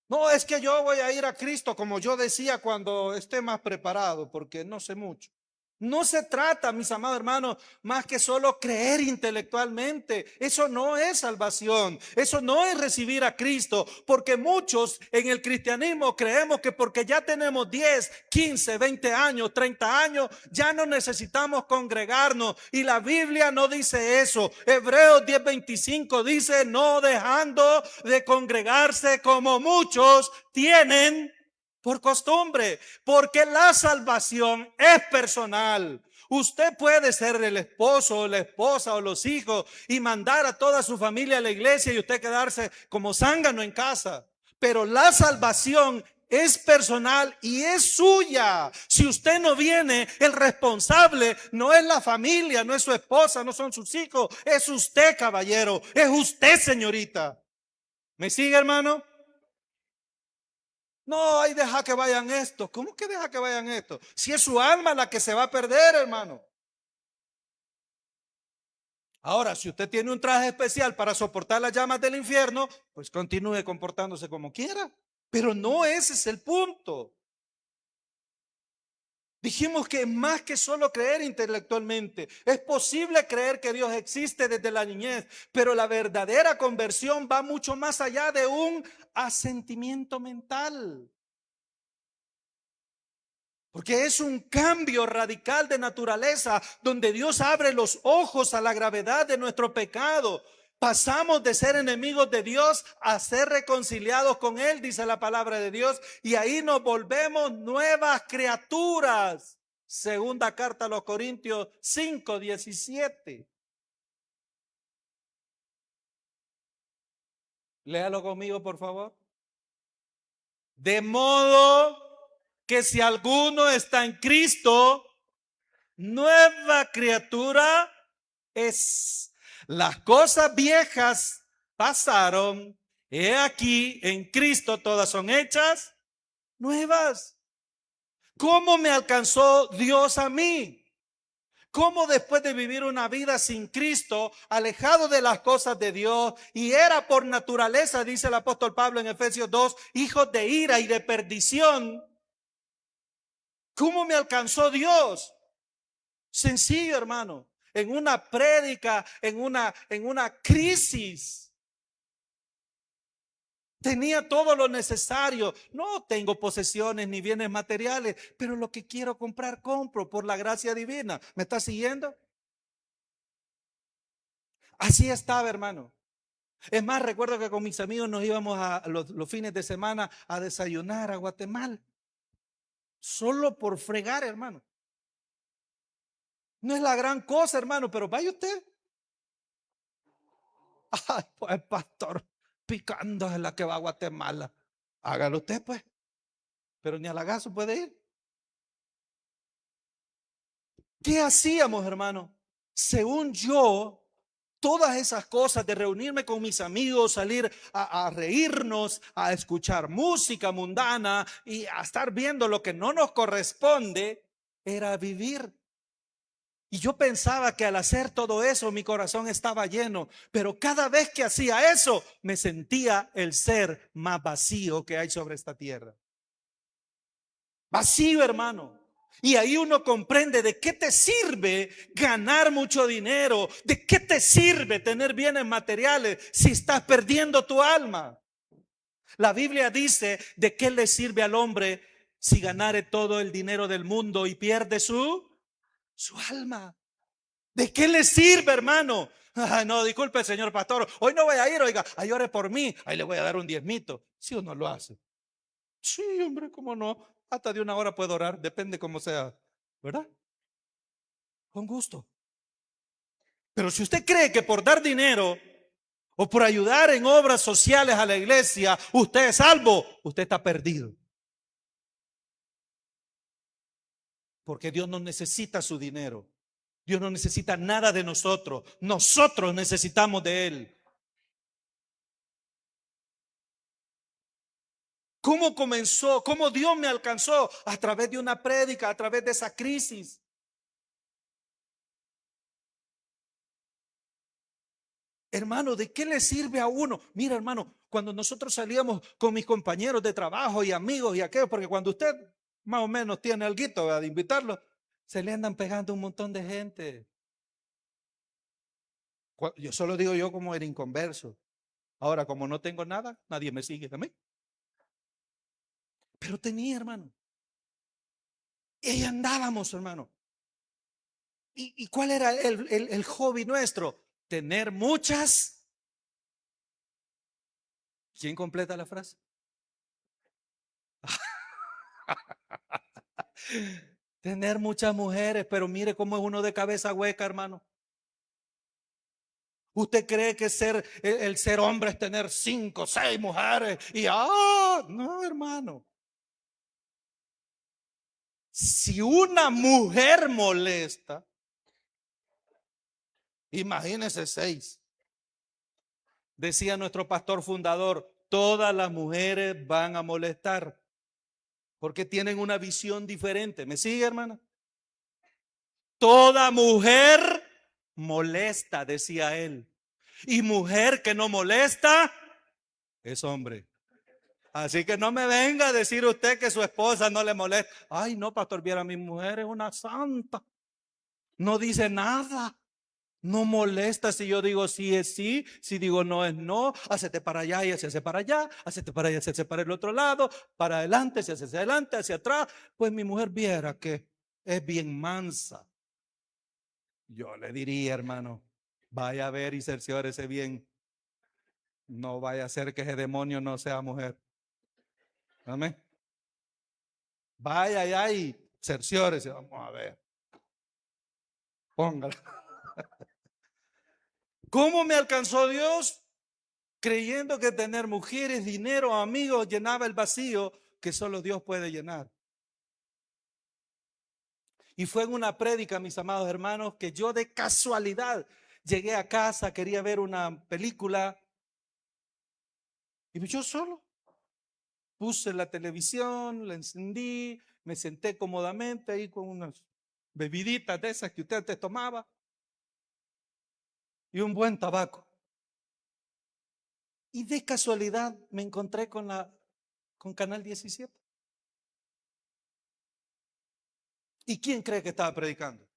No, es que yo voy a ir a Cristo, como yo decía, cuando esté más preparado, porque no sé mucho. No se trata, mis amados hermanos, más que solo creer intelectualmente. Eso no es salvación. Eso no es recibir a Cristo. Porque muchos en el cristianismo creemos que porque ya tenemos 10, 15, 20 años, 30 años, ya no necesitamos congregarnos. Y la Biblia no dice eso. Hebreos 10:25 dice: no dejando de congregarse como muchos tienen por costumbre, porque la salvación es personal. Usted puede ser el esposo o la esposa o los hijos y mandar a toda su familia a la iglesia y usted quedarse como zángano en casa. Pero la salvación es personal y es suya. Si usted no viene, el responsable no es la familia, no es su esposa, no son sus hijos, es usted, caballero, es usted, señorita. ¿Me sigue, hermano? No, ahí deja que vayan estos. ¿Cómo que deja que vayan estos? Si es su alma la que se va a perder, hermano. Ahora, si usted tiene un traje especial para soportar las llamas del infierno, pues continúe comportándose como quiera. Pero no ese es el punto. Dijimos que más que solo creer intelectualmente, es posible creer que Dios existe desde la niñez, pero la verdadera conversión va mucho más allá de un asentimiento mental. Porque es un cambio radical de naturaleza donde Dios abre los ojos a la gravedad de nuestro pecado. Pasamos de ser enemigos de Dios a ser reconciliados con Él, dice la palabra de Dios. Y ahí nos volvemos nuevas criaturas. Segunda carta a los Corintios 5:17. Léalo conmigo, por favor. De modo que si alguno está en Cristo, nueva criatura es. Las cosas viejas pasaron, he aquí en Cristo todas son hechas nuevas. ¿Cómo me alcanzó Dios a mí? ¿Cómo después de vivir una vida sin Cristo, alejado de las cosas de Dios, y era por naturaleza, dice el apóstol Pablo en Efesios 2, hijos de ira y de perdición? ¿Cómo me alcanzó Dios? Sencillo, hermano. En una prédica, en una crisis. Tenía todo lo necesario. No tengo posesiones ni bienes materiales, pero lo que quiero comprar, compro por la gracia divina. ¿Me está siguiendo? Así estaba, hermano. Es más, recuerdo que con mis amigos nos íbamos a los fines de semana a desayunar a Guatemala. Solo por fregar, hermano. No es la gran cosa, hermano, pero vaya usted. Ay, pues, pastor, picando es la que va a Guatemala. Hágalo usted, pues. Pero ni a Lagazo puede ir. ¿Qué hacíamos, hermano? Según yo, todas esas cosas de reunirme con mis amigos, salir a reírnos, a escuchar música mundana y a estar viendo lo que no nos corresponde, era vivir. Y yo pensaba que al hacer todo eso mi corazón estaba lleno, pero cada vez que hacía eso me sentía el ser más vacío que hay sobre esta tierra. Vacío, hermano. Y ahí uno comprende de qué te sirve ganar mucho dinero, de qué te sirve tener bienes materiales si estás perdiendo tu alma. La Biblia dice de qué le sirve al hombre si ganare todo el dinero del mundo y pierde su alma. ¿De qué le sirve, hermano? No, disculpe, señor pastor, hoy no voy a ir, oiga, ahí ore por mí, ahí le voy a dar un diezmito. ¿Sí o no lo hace? Sí, hombre, cómo no. Hasta de una hora puedo orar, depende cómo sea, ¿verdad? Con gusto. Pero si usted cree que por dar dinero o por ayudar en obras sociales a la iglesia, usted es salvo, usted está perdido. Porque Dios no necesita su dinero. Dios no necesita nada de nosotros. Nosotros necesitamos de Él. ¿Cómo comenzó? ¿Cómo Dios me alcanzó? A través de una prédica, a través de esa crisis. Hermano, ¿de qué le sirve a uno? Mira, hermano, cuando nosotros salíamos con mis compañeros de trabajo y amigos y aquello, porque cuando usted más o menos tiene alguito de invitarlo, se le andan pegando un montón de gente. Yo solo digo yo como el inconverso. Ahora, como no tengo nada, nadie me sigue también. Pero tenía, hermano. Y ahí andábamos, hermano. ¿Y cuál era el hobby nuestro? Tener muchas. ¿Quién completa la frase? Tener muchas mujeres, pero mire cómo es uno de cabeza hueca, hermano. ¿Usted cree que el ser hombre es tener 5, 6 mujeres? No, hermano. Si una mujer molesta, imagínese 6. Decía nuestro pastor fundador, todas las mujeres van a molestar porque tienen una visión diferente. ¿Me sigue, hermana? Toda mujer molesta, decía él. Y mujer que no molesta es hombre. Así que no me venga a decir usted que su esposa no le molesta. Ay, no, pastor, viera, mi mujer es una santa. No dice nada. No molesta si yo digo sí es sí, si digo no es no, hacete para allá y se hace para allá, hacete para allá y se hace para el otro lado, para adelante, se hace hacia adelante, hacia atrás. Pues mi mujer viera que es bien mansa. Yo le diría, hermano, vaya a ver y cerciórese bien. No vaya a ser que ese demonio no sea mujer. Amén. Vaya allá y cerciórese, vamos a ver. Póngala. ¿Cómo me alcanzó Dios? Creyendo que tener mujeres, dinero, amigos llenaba el vacío que solo Dios puede llenar. Y fue en una prédica, mis amados hermanos, que yo de casualidad llegué a casa, quería ver una película y yo solo puse la televisión, la encendí, me senté cómodamente ahí con unas bebiditas de esas que usted antes tomaba y un buen tabaco. Y de casualidad me encontré con Canal 17. ¿Y quién cree que estaba predicando?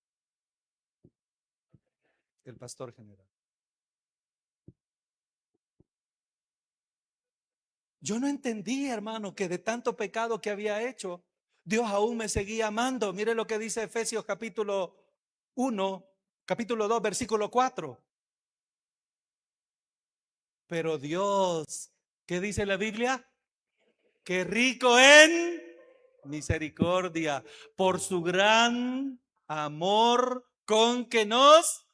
El pastor general. Yo no entendía, hermano, que de tanto pecado que había hecho, Dios aún me seguía amando. Mire lo que dice Efesios capítulo 1, capítulo 2, versículo 4. Pero Dios, ¿qué dice la Biblia? Que rico en misericordia, por su gran amor con que nos...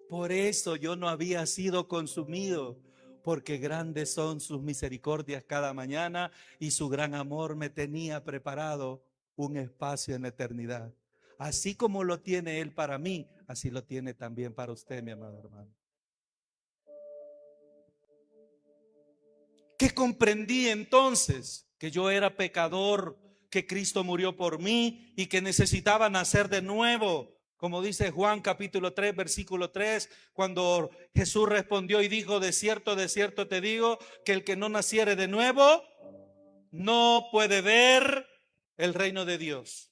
Por eso yo no había sido consumido, porque grandes son sus misericordias cada mañana y su gran amor me tenía preparado un espacio en la eternidad. Así como lo tiene Él para mí, así lo tiene también para usted, mi amado hermano. ¿Qué comprendí entonces? Que yo era pecador, que Cristo murió por mí y que necesitaba nacer de nuevo. Como dice Juan capítulo 3, versículo 3, cuando Jesús respondió y dijo, de cierto te digo, que el que no naciere de nuevo no puede ver el reino de Dios.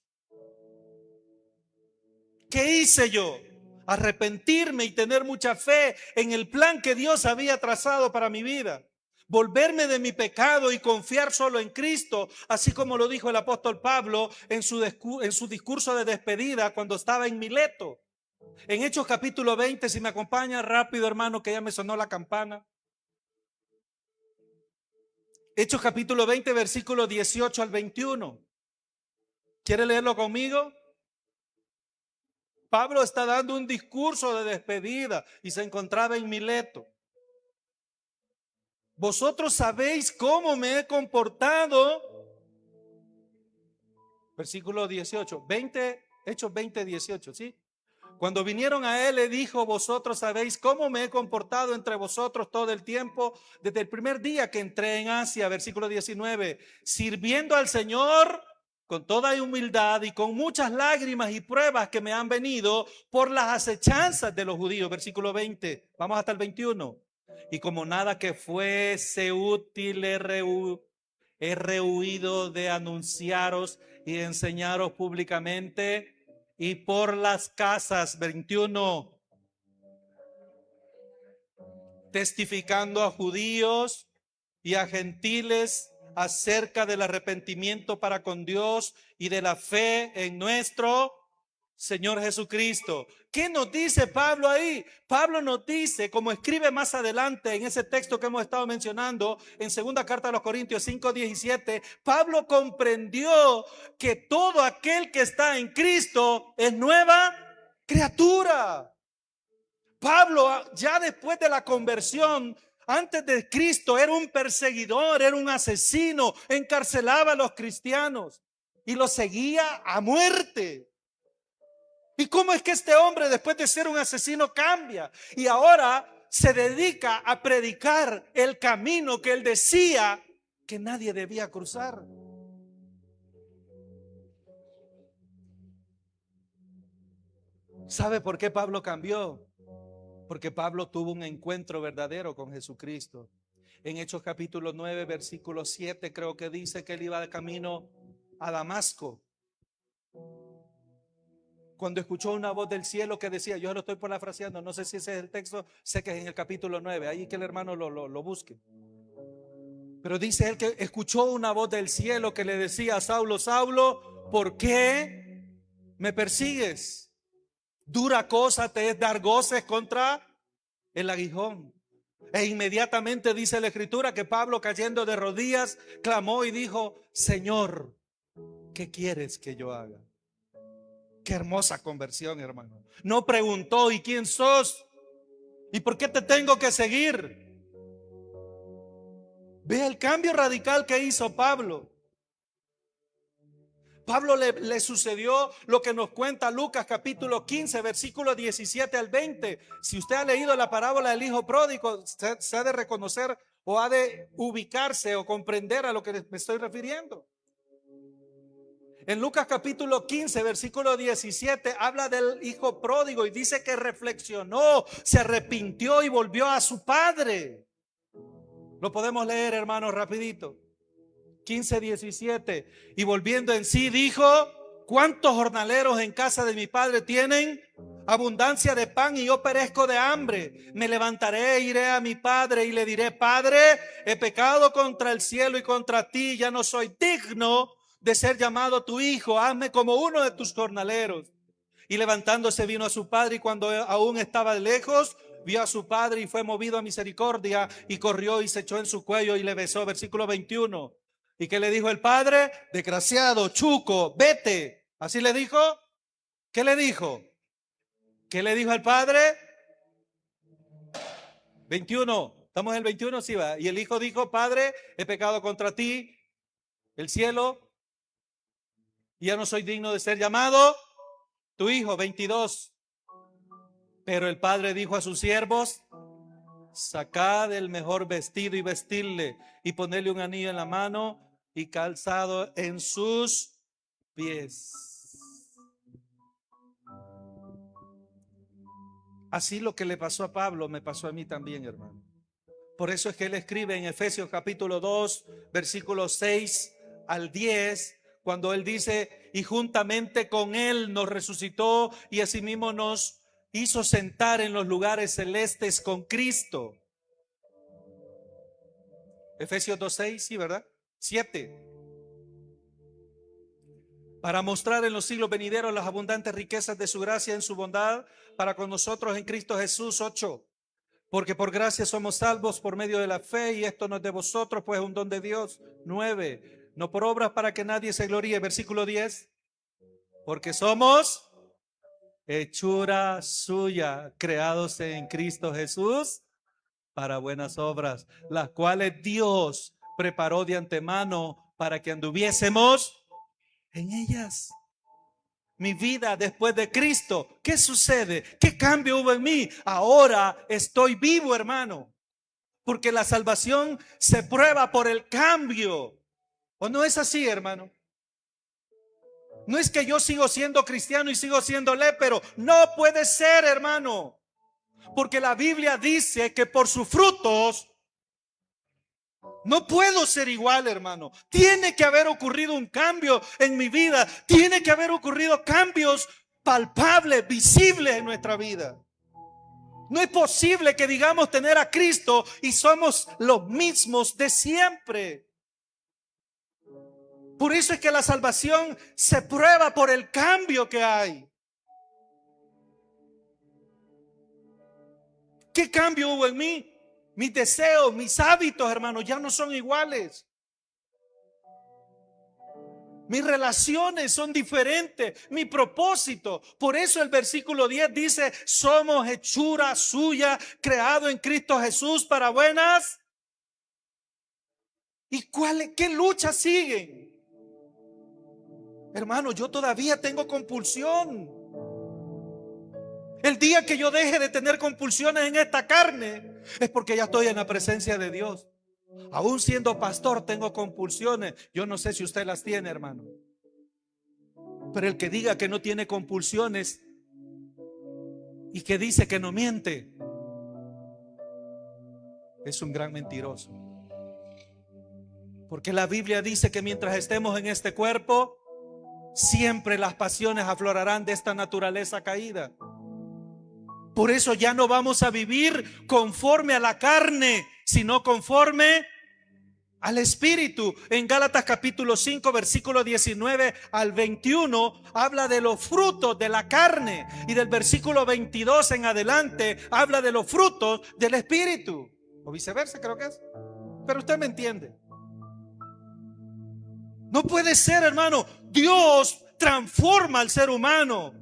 ¿Qué hice yo? Arrepentirme y tener mucha fe en el plan que Dios había trazado para mi vida. Volverme de mi pecado y confiar solo en Cristo, así como lo dijo el apóstol Pablo en su discurso de despedida cuando estaba en Mileto. En Hechos capítulo 20, si me acompaña rápido, hermano, que ya me sonó la campana. Hechos capítulo 20, versículo 18 al 21. ¿Quiere leerlo conmigo? Pablo está dando un discurso de despedida y se encontraba en Mileto. Vosotros sabéis cómo me he comportado. Versículo 18, 20, Hechos 20, 18, ¿sí? Cuando vinieron a él, le dijo, vosotros sabéis cómo me he comportado entre vosotros todo el tiempo, desde el primer día que entré en Asia, versículo 19, sirviendo al Señor con toda humildad y con muchas lágrimas y pruebas que me han venido por las acechanzas de los judíos, versículo 20, vamos hasta el 21. Y como nada que fuese útil he rehuido de anunciaros y de enseñaros públicamente y por las casas, 21, testificando a judíos y a gentiles acerca del arrepentimiento para con Dios y de la fe en nuestro Señor Jesucristo. ¿Qué nos dice Pablo ahí? Pablo nos dice, como escribe más adelante en ese texto que hemos estado mencionando, en segunda carta a los Corintios 5:17, Pablo comprendió que todo aquel que está en Cristo es nueva criatura. Pablo, ya después de la conversión, antes de Cristo, era un perseguidor, era un asesino, encarcelaba a los cristianos y los seguía a muerte. ¿Y cómo es que este hombre, después de ser un asesino, cambia y ahora se dedica a predicar el camino que él decía que nadie debía cruzar? ¿Sabe por qué Pablo cambió? Porque Pablo tuvo un encuentro verdadero con Jesucristo. En Hechos capítulo 9, versículo 7, creo que dice que él iba de camino a Damasco. cuando escuchó una voz del cielo que decía, yo lo estoy parafraseando, no sé si ese es el texto, sé que es en el capítulo 9, ahí que el hermano lo busque. Pero dice él que escuchó una voz del cielo que le decía, Saulo, Saulo, ¿por qué me persigues? Dura cosa te es dar goces contra el aguijón. E inmediatamente dice la escritura que Pablo, cayendo de rodillas, clamó y dijo, Señor, ¿qué quieres que yo haga? Qué hermosa conversión, hermano. No preguntó, ¿y quién sos? ¿Y por qué te tengo que seguir? Ve el cambio radical que hizo Pablo. Pablo le sucedió lo que nos cuenta Lucas capítulo 15, versículo 17 al 20. Si usted ha leído la parábola del hijo pródigo, se ha de reconocer o ha de ubicarse o comprender a lo que me estoy refiriendo. En Lucas capítulo 15, versículo 17, habla del hijo pródigo y dice que reflexionó, se arrepintió y volvió a su padre. Lo podemos leer, hermanos, rapidito. 15, 17. Y volviendo en sí dijo, ¿cuántos jornaleros en casa de mi padre tienen abundancia de pan y yo perezco de hambre? Me levantaré, iré a mi padre y le diré, Padre, he pecado contra el cielo y contra ti, ya no soy digno de ser llamado tu hijo, hazme como uno de tus jornaleros. Y levantándose vino a su padre y cuando aún estaba lejos, vio a su padre y fue movido a misericordia y corrió y se echó en su cuello y le besó. Versículo 21. ¿Y qué le dijo el padre? Desgraciado, chuco, vete. ¿Así le dijo? ¿Qué le dijo? ¿Qué le dijo al padre? 21. ¿Estamos en el 21? Sí, va. Y el hijo dijo, Padre, he pecado contra ti, el cielo, y ya no soy digno de ser llamado tu hijo. 22. Pero el padre dijo a sus siervos, sacad el mejor vestido y vestirle y ponerle un anillo en la mano y calzado en sus pies. Así lo que le pasó a Pablo me pasó a mí también, hermano. Por eso es que él escribe en Efesios capítulo 2, versículos 6 al 10, cuando él dice, y juntamente con él nos resucitó y asimismo nos hizo sentar en los lugares celestes con Cristo. Efesios 2:6, sí, ¿verdad? 7. Para mostrar en los siglos venideros las abundantes riquezas de su gracia en su bondad para con nosotros en Cristo Jesús. 8. Porque por gracia somos salvos por medio de la fe y esto no es de vosotros, pues es un don de Dios. 9. No por obras para que nadie se gloríe. Versículo 10. Porque somos hechura suya, creados en Cristo Jesús para buenas obras, las cuales Dios preparó de antemano para que anduviésemos en ellas. Mi vida después de Cristo, ¿qué sucede? ¿Qué cambio hubo en mí? Ahora estoy vivo, hermano, porque la salvación se prueba por el cambio. ¿O no es así, hermano? No es que yo sigo siendo cristiano y sigo siendo lépero. No puede ser, hermano, porque la Biblia dice que por sus frutos no puedo ser igual, hermano. Tiene que haber ocurrido un cambio en mi vida. Tiene que haber ocurrido cambios palpables, visibles en nuestra vida. No es posible que digamos tener a Cristo y somos los mismos de siempre. Por eso es que la salvación se prueba por el cambio que hay. ¿Qué cambio hubo en mí? Mis deseos, mis hábitos, hermanos, ya no son iguales. Mis relaciones son diferentes, mi propósito. Por eso el versículo 10 dice, somos hechura suya, creado en Cristo Jesús para buenas. ¿Y qué luchas siguen? Hermano, yo todavía tengo compulsión. El día que yo deje de tener compulsiones en esta carne es porque ya estoy en la presencia de Dios. Aún siendo pastor tengo compulsiones. Yo no sé si usted las tiene, hermano. Pero el que diga que no tiene compulsiones y que dice que no miente es un gran mentiroso. Porque la Biblia dice que mientras estemos en este cuerpo siempre las pasiones aflorarán de esta naturaleza caída. Por eso ya no vamos a vivir conforme a la carne, sino conforme al Espíritu. En Gálatas capítulo 5, versículo 19 al 21, habla de los frutos de la carne. Y del versículo 22 en adelante, habla de los frutos del Espíritu. O viceversa, creo que es. Pero usted me entiende. No puede ser, hermano. Dios transforma al ser humano.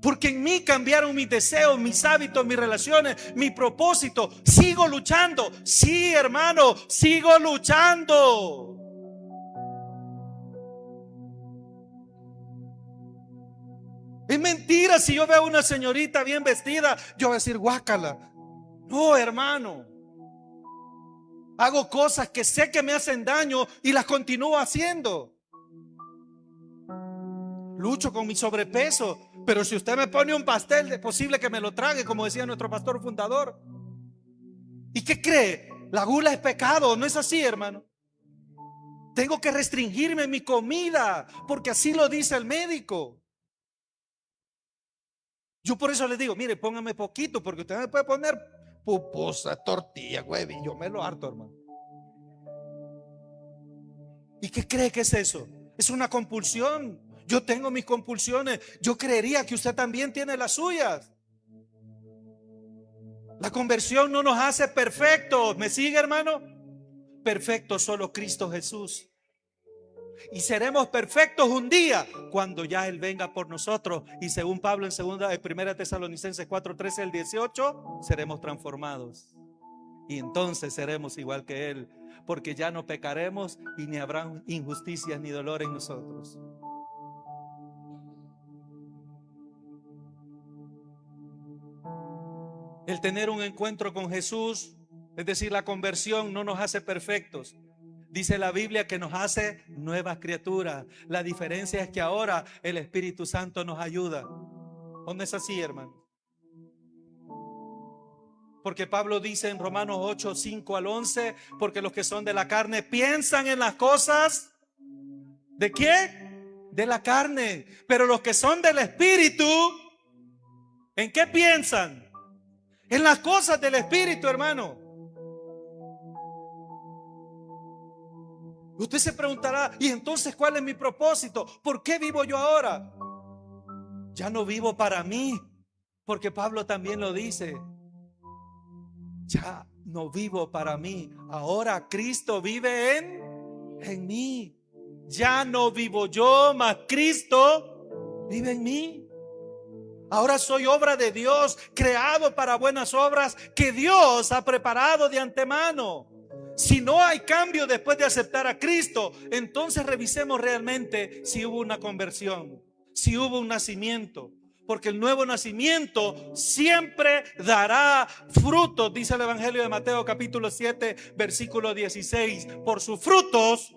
Porque en mí cambiaron mis deseos, mis hábitos, mis relaciones, mi propósito. Sigo luchando. Sí, hermano, sigo luchando. Es mentira si yo veo a una señorita bien vestida, yo voy a decir guácala. No, hermano. Hago cosas que sé que me hacen daño y las continúo haciendo. Lucho con mi sobrepeso, pero si usted me pone un pastel, es posible que me lo trague, como decía nuestro pastor fundador. ¿Y qué cree? La gula es pecado, ¿no es así, hermano? Tengo que restringirme mi comida, porque así lo dice el médico. Yo por eso les digo, mire, póngame poquito, porque usted me puede poner pupusa, tortilla, huevo, y yo me lo harto, hermano. ¿Y qué cree que es eso? Es una compulsión. Yo tengo mis compulsiones. Yo creería que usted también tiene las suyas. La conversión no nos hace perfectos. ¿Me sigue, hermano? Perfecto solo Cristo Jesús. Y seremos perfectos un día cuando ya Él venga por nosotros. Y según Pablo en 1 Tesalonicenses 4:13 al 18, seremos transformados. Y entonces seremos igual que Él, porque ya no pecaremos y ni habrá injusticias ni dolor en nosotros. El tener un encuentro con Jesús, es decir, la conversión, no nos hace perfectos. Dice la Biblia que nos hace nuevas criaturas. La diferencia es que ahora el Espíritu Santo nos ayuda. ¿O no es así, hermano? Porque Pablo dice en Romanos 8, 5 al 11, porque los que son de la carne piensan en las cosas ¿de qué? De la carne. Pero los que son del Espíritu, ¿en qué piensan? En las cosas del Espíritu, hermano. Usted se preguntará, ¿y entonces cuál es mi propósito? ¿Por qué vivo yo ahora? Ya no vivo para mí, porque Pablo también lo dice. Ya no vivo para mí. Ahora Cristo vive en mí. Ya no vivo yo, mas Cristo vive en mí. Ahora soy obra de Dios, creado para buenas obras que Dios ha preparado de antemano. Si no hay cambio después de aceptar a Cristo, entonces revisemos realmente si hubo una conversión, si hubo un nacimiento. Porque el nuevo nacimiento siempre dará frutos, dice el Evangelio de Mateo capítulo 7, versículo 16. Por sus frutos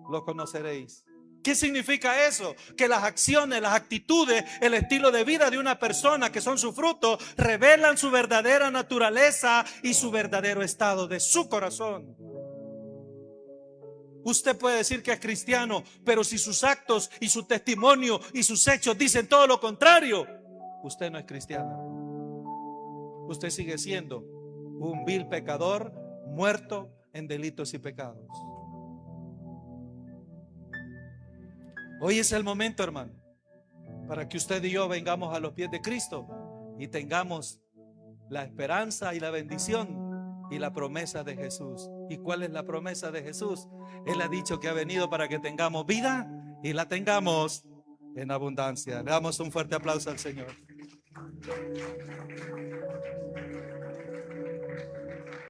los conoceréis. ¿Qué significa eso? Que las acciones, las actitudes, el estilo de vida de una persona que son su fruto revelan su verdadera naturaleza y su verdadero estado de su corazón. Usted puede decir que es cristiano, pero si sus actos y su testimonio y sus hechos dicen todo lo contrario, usted no es cristiano. Usted sigue siendo un vil pecador muerto en delitos y pecados. Hoy es el momento, hermano, para que usted y yo vengamos a los pies de Cristo y tengamos la esperanza y la bendición y la promesa de Jesús. ¿Y cuál es la promesa de Jesús? Él ha dicho que ha venido para que tengamos vida y la tengamos en abundancia. Le damos un fuerte aplauso al Señor.